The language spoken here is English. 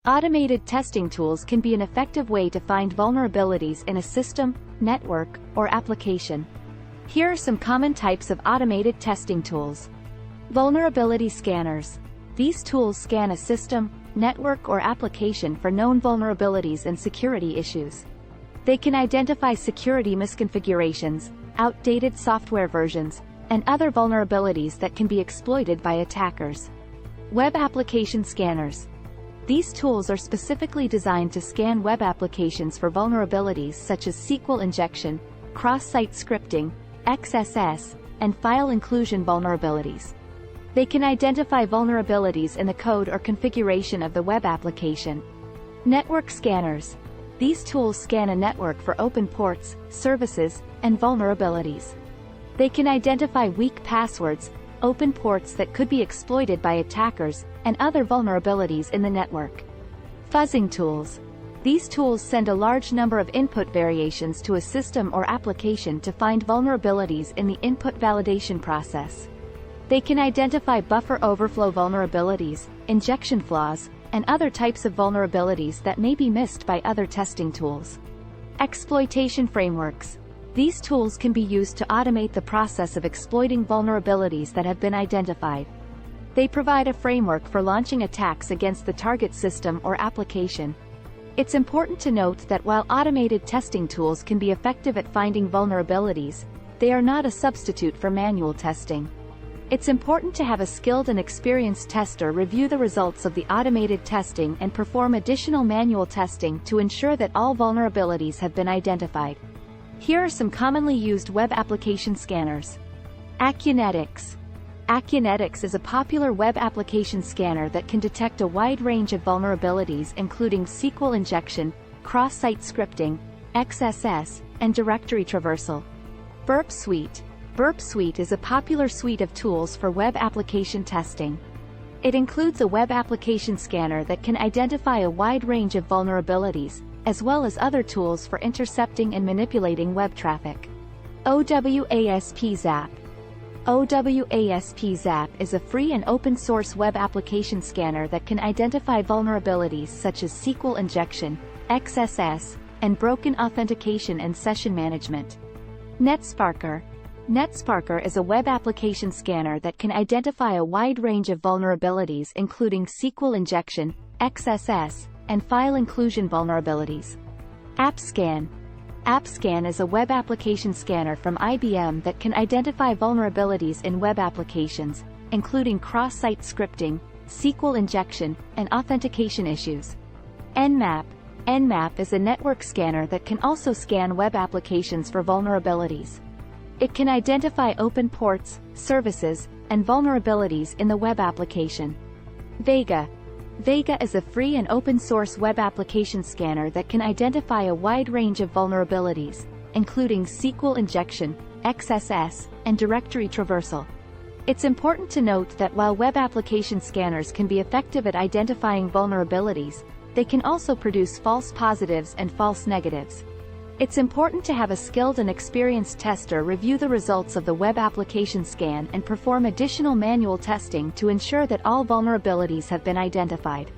Automated testing tools can be an effective way to find vulnerabilities in a system, network, or application. Here are some common types of automated testing tools. Vulnerability scanners. These tools scan a system, network, or application for known vulnerabilities and security issues. They can identify security misconfigurations, outdated software versions, and other vulnerabilities that can be exploited by attackers. Web application scanners. These tools are specifically designed to scan web applications for vulnerabilities such as SQL injection, cross-site scripting, XSS, and file inclusion vulnerabilities. They can identify vulnerabilities in the code or configuration of the web application. Network scanners. These tools scan a network for open ports, services, and vulnerabilities. They can identify weak passwords, open ports that could be exploited by attackers, and other vulnerabilities in the network. Fuzzing tools. These tools send a large number of input variations to a system or application to find vulnerabilities in the input validation process. They can identify buffer overflow vulnerabilities, injection flaws, and other types of vulnerabilities that may be missed by other testing tools. Exploitation frameworks. These tools can be used to automate the process of exploiting vulnerabilities that have been identified. They provide a framework for launching attacks against the target system or application. It's important to note that while automated testing tools can be effective at finding vulnerabilities, they are not a substitute for manual testing. It's important to have a skilled and experienced tester review the results of the automated testing and perform additional manual testing to ensure that all vulnerabilities have been identified. Here are some commonly used web application scanners. Acunetics. Acunetics is a popular web application scanner that can detect a wide range of vulnerabilities including SQL injection, cross-site scripting, XSS, and directory traversal. Burp Suite. Burp Suite is a popular suite of tools for web application testing. It includes a web application scanner that can identify a wide range of vulnerabilities, as well as other tools for intercepting and manipulating web traffic. OWASP Zap. OWASP Zap is a free and open-source web application scanner that can identify vulnerabilities such as SQL injection, XSS, and broken authentication and session management. NetSparker. NetSparker is a web application scanner that can identify a wide range of vulnerabilities including SQL injection, XSS, and file inclusion vulnerabilities. AppScan. AppScan is a web application scanner from IBM that can identify vulnerabilities in web applications, including cross-site scripting, SQL injection, and authentication issues. Nmap. Nmap is a network scanner that can also scan web applications for vulnerabilities. It can identify open ports, services, and vulnerabilities in the web application. Vega. Vega is a free and open-source web application scanner that can identify a wide range of vulnerabilities, including SQL injection, XSS, and directory traversal. It's important to note that while web application scanners can be effective at identifying vulnerabilities, they can also produce false positives and false negatives. It's important to have a skilled and experienced tester review the results of the web application scan and perform additional manual testing to ensure that all vulnerabilities have been identified.